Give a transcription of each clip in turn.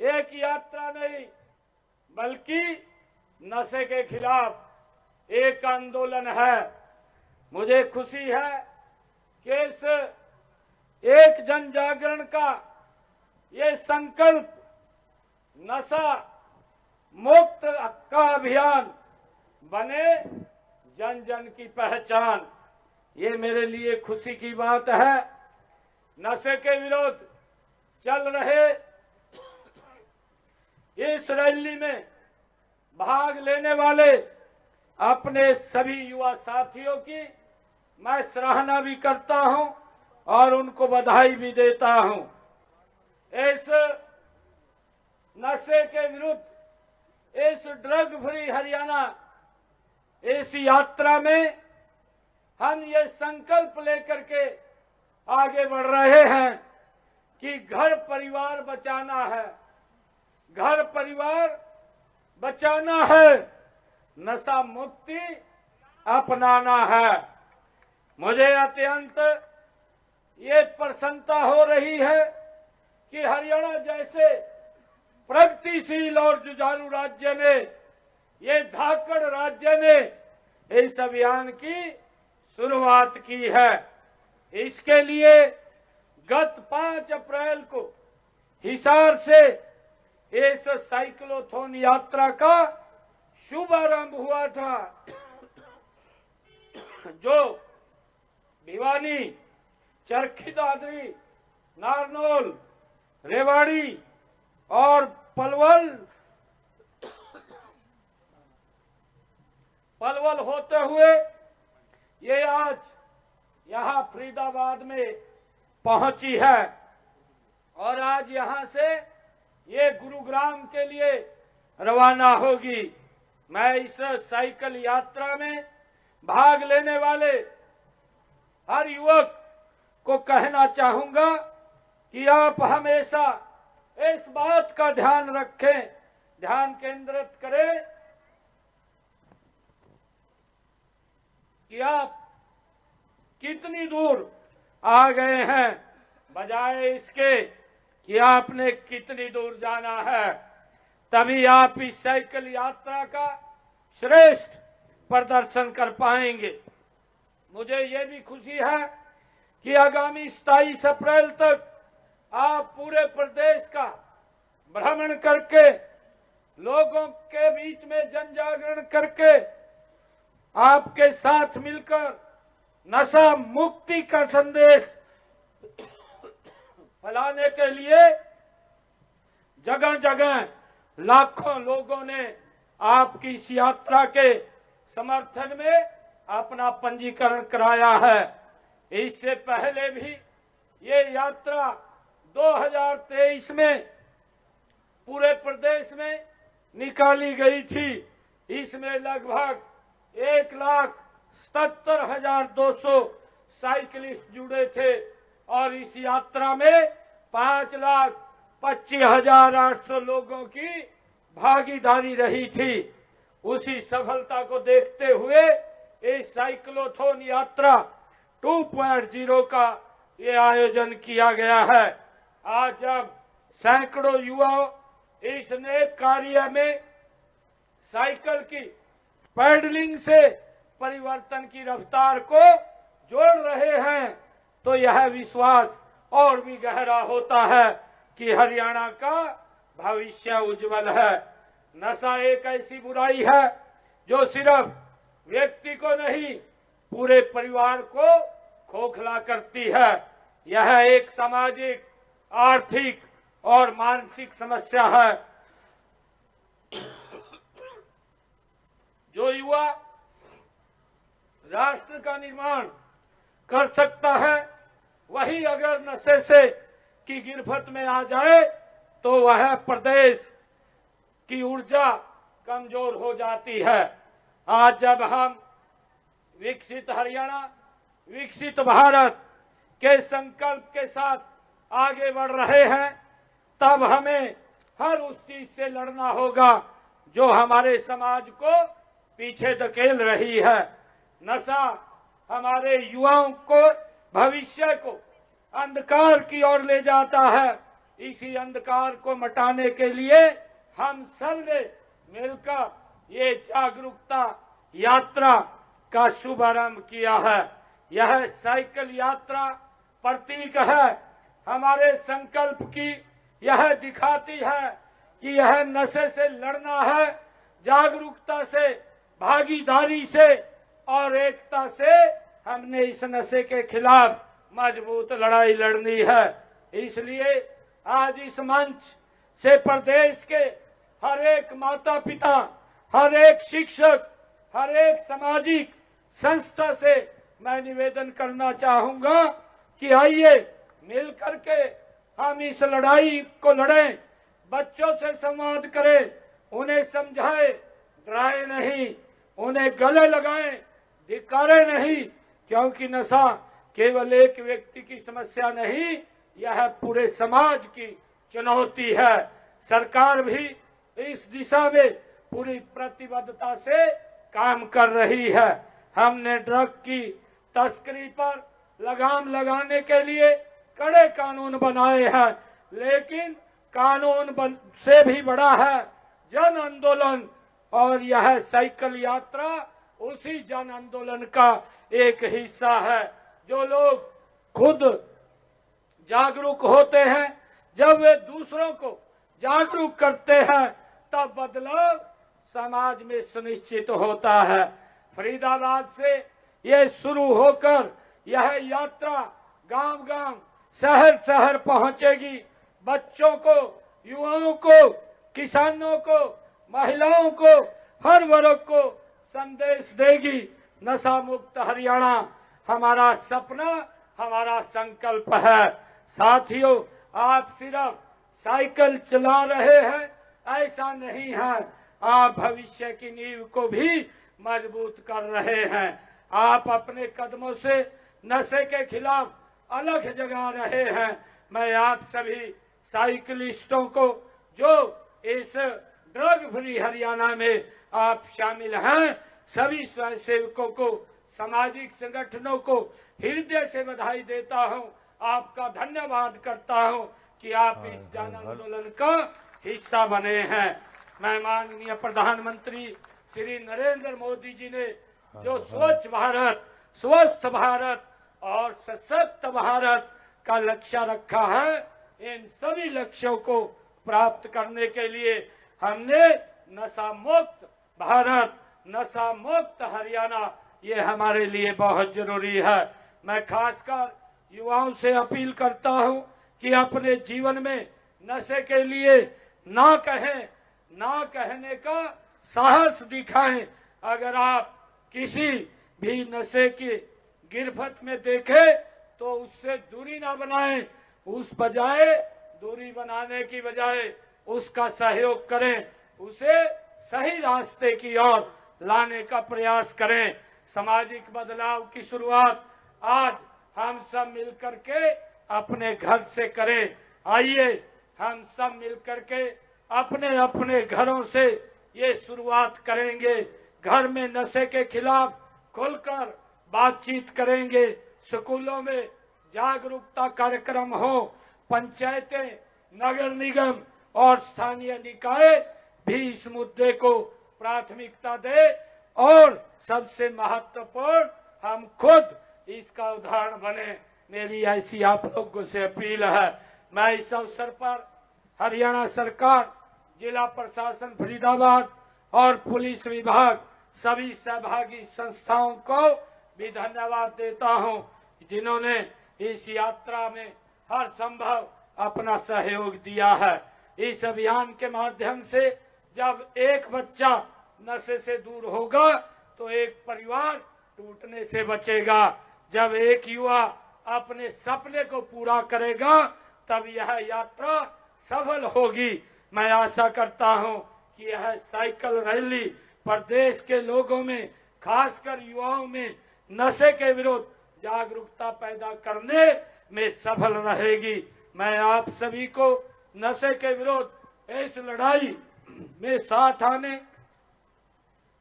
एक यात्रा नहीं बल्कि नशे के खिलाफ एक आंदोलन है। मुझे खुशी है कि इस एक जन जागरण का ये संकल्प नशा मुक्त का अभियान बने, जन जन की पहचान। ये मेरे लिए खुशी की बात है। नशे के विरुद्ध चल रहे इस रैली में भाग लेने वाले अपने सभी युवा साथियों की मैं सराहना भी करता हूं और उनको बधाई भी देता हूं। इस नशे के विरुद्ध, इस ड्रग फ्री हरियाणा, इस यात्रा में हम ये संकल्प लेकर के आगे बढ़ रहे हैं कि घर परिवार बचाना है, घर परिवार बचाना है, नशा मुक्ति अपनाना है। मुझे अत्यंत ये प्रसन्नता हो रही है कि हरियाणा जैसे प्रगतिशील और जुझारू राज्य ने, ये धाकड़ राज्य ने इस अभियान की शुरुआत की है। इसके लिए गत 5 अप्रैल को हिसार से इस साइक्लोथॉन यात्रा का शुभारंभ हुआ था, जो भिवानी, चरखी दादरी, नारनौल, रेवाड़ी और पलवल होते हुए ये आज यहाँ फरीदाबाद में पहुंची है और आज यहाँ से ये गुरुग्राम के लिए रवाना होगी। मैं इस साइकिल यात्रा में भाग लेने वाले हर युवक को कहना चाहूंगा कि आप हमेशा इस बात का ध्यान रखें, ध्यान केंद्रित करें कि आप कितनी दूर आ गए हैं, बजाय इसके कि आपने कितनी दूर जाना है। तभी आप इस साइकिल यात्रा का श्रेष्ठ प्रदर्शन कर पाएंगे। मुझे ये भी खुशी है कि आगामी 27 अप्रैल तक आप पूरे प्रदेश का भ्रमण करके, लोगों के बीच में जन जागरण करके, आपके साथ मिलकर नशा मुक्ति का संदेश फैलाने के लिए जगह जगह लाखों लोगों ने आपकी इस यात्रा के समर्थन में अपना पंजीकरण कराया है। इससे पहले भी ये यात्रा 2023 में पूरे प्रदेश में निकाली गई थी। इसमें लगभग 1,77,200 साइकिलिस्ट जुड़े थे और इस यात्रा में 5,25,800 लोगों की भागीदारी रही थी। उसी सफलता को देखते हुए इस साइक्लोथॉन यात्रा 2.0 का ये आयोजन किया गया है। आज जब सैकड़ों युवा इस नए कार्य में साइकिल की पैडलिंग से परिवर्तन की रफ्तार को जोड़ रहे हैं, तो यह विश्वास और भी गहरा होता है कि हरियाणा का भविष्य उज्जवल है। नशा एक ऐसी बुराई है जो सिर्फ व्यक्ति को नहीं, पूरे परिवार को खोखला करती है। यह एक सामाजिक, आर्थिक और मानसिक समस्या है। जो युवा राष्ट्र का निर्माण कर सकता है, वही अगर नशे से की गिरफ्त में आ जाए तो वह प्रदेश की ऊर्जा कमजोर हो जाती है। आज जब हम विकसित हरियाणा, विकसित भारत के संकल्प के साथ आगे बढ़ रहे हैं, तब हमें हर उस चीज से लड़ना होगा जो हमारे समाज को पीछे धकेल रही है। नशा हमारे युवाओं को, भविष्य को अंधकार की ओर ले जाता है इसी अंधकार को मिटाने के लिए हम सब ने मिलकर ये जागरूकता यात्रा का शुभारंभ किया है। यह साइकिल यात्रा प्रतीक है हमारे संकल्प की। यह दिखाती है कि यह नशे से लड़ना है, जागरूकता से, भागीदारी से और एकता से हमने इस नशे के खिलाफ मजबूत लड़ाई लड़नी है। इसलिए आज इस मंच से प्रदेश के हर एक माता पिता, हर एक शिक्षक, हर एक सामाजिक संस्था से मैं निवेदन करना चाहूंगा कि आइए मिलकर के हम इस लड़ाई को लड़ें, बच्चों से संवाद करें, उन्हें समझाएं, डराए नहीं, उन्हें गले लगाएं, धिक्कारे नहीं, क्योंकि नशा केवल एक व्यक्ति की समस्या नहीं, यह पूरे समाज की चुनौती है। सरकार भी इस दिशा में पूरी प्रतिबद्धता से काम कर रही है। हमने ड्रग की तस्करी पर लगाम लगाने के लिए कड़े कानून बनाए हैं, लेकिन कानून से भी बड़ा है जन आंदोलन, और यह साइकिल यात्रा उसी जन आंदोलन का एक हिस्सा है। जो लोग खुद जागरूक होते हैं, जब वे दूसरों को जागरूक करते हैं, तब बदलाव समाज में सुनिश्चित होता है। फरीदाबाद से ये शुरू होकर यह यात्रा गांव-गांव, शहर-शहर पहुंचेगी। बच्चों को, युवाओं को, किसानों को, महिलाओं को, हर वर्ग को संदेश देगी। नशा मुक्त हरियाणा हमारा सपना, हमारा संकल्प है। साथियों, आप सिर्फ साइकिल चला रहे हैं ऐसा नहीं है, आप भविष्य की नींव को भी मजबूत कर रहे हैं। आप अपने कदमों से नशे के खिलाफ अलग जगा रहे हैं। मैं आप सभी साइकिलिस्टों को, जो इस ड्रग फ्री हरियाणा में आप शामिल हैं, सभी स्वयंसेवकों को, सामाजिक संगठनों को हृदय से बधाई देता हूं, आपका धन्यवाद करता हूं कि आप इस जन आंदोलन का हिस्सा बने हैं। मैं माननीय प्रधानमंत्री श्री नरेंद्र मोदी जी ने जो स्वच्छ भारत, स्वस्थ भारत और सशक्त भारत का लक्ष्य रखा है, इन सभी लक्ष्यों को प्राप्त करने के लिए हमने नशा मुक्त भारत, नशा मुक्त हरियाणा, ये हमारे लिए बहुत जरूरी है। मैं खासकर युवाओं से अपील करता हूं कि अपने जीवन में नशे के लिए ना कहें, ना कहने का साहस दिखाएं। अगर आप किसी भी नशे की गिरफ्त में देखें तो उससे दूरी ना बनाएं, उस बजाय दूरी बनाने की बजाय उसका सहयोग करें, उसे सही रास्ते की ओर लाने का प्रयास करें। सामाजिक बदलाव की शुरुआत आज हम सब मिलकर के अपने घर से करें। आइए हम सब मिलकर के अपने अपने घरों से ये शुरुआत करेंगे। घर में नशे के खिलाफ खुलकर बातचीत करेंगे, स्कूलों में जागरूकता कार्यक्रम हो, पंचायतें, नगर निगम और स्थानीय निकाय भी इस मुद्दे को प्राथमिकता दे, और सबसे महत्वपूर्ण हम खुद इसका उदाहरण बने। मेरी ऐसी आप लोगों से अपील है। मैं इस अवसर पर हरियाणा सरकार, जिला प्रशासन फरीदाबाद और पुलिस विभाग, सभी सहभागी संस्थाओं को भी धन्यवाद देता हूं, जिन्होंने इस यात्रा में हर संभव अपना सहयोग दिया है। इस अभियान के माध्यम से जब एक बच्चा नशे से दूर होगा तो एक परिवार टूटने से बचेगा। जब एक युवा अपने सपने को पूरा करेगा तब यह यात्रा सफल होगी। मैं आशा करता हूं कि यह साइकिल रैली प्रदेश के लोगों में, खासकर युवाओं में नशे के विरुद्ध जागरूकता पैदा करने में सफल रहेगी। मैं आप सभी को नशे के विरुद्ध इस लड़ाई में साथ आने,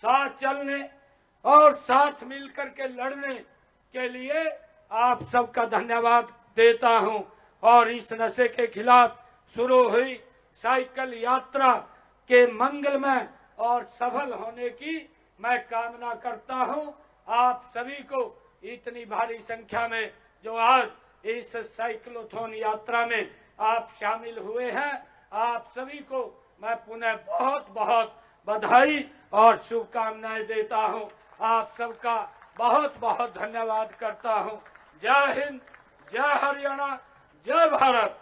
साथ चलने और साथ मिलकर के लड़ने के लिए आप सबका धन्यवाद देता हूं, और इस नशे के खिलाफ शुरू हुई साइकिल यात्रा के मंगलमय और सफल होने की मैं कामना करता हूं। आप सभी को इतनी भारी संख्या में जो आज इस साइक्लोथॉन यात्रा में आप शामिल हुए हैं, आप सभी को मैं पुनः बहुत बहुत बधाई और शुभकामनाएं देता हूं। आप सबका बहुत बहुत धन्यवाद करता हूं। जय हिंद, जय हरियाणा, जय भारत।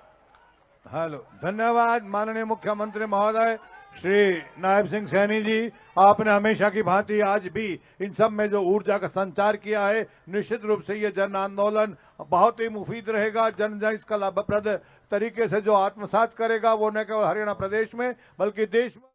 हेलो, धन्यवाद माननीय मुख्यमंत्री महोदय श्री नायब सिंह सैनी जी। आपने हमेशा की भांति आज भी इन सब में जो ऊर्जा का संचार किया है, निश्चित रूप से ये जन आंदोलन बहुत ही मुफीद रहेगा। जन जन इसका लाभप्रद तरीके से जो आत्मसात करेगा, वो न केवल हरियाणा प्रदेश में बल्कि देश में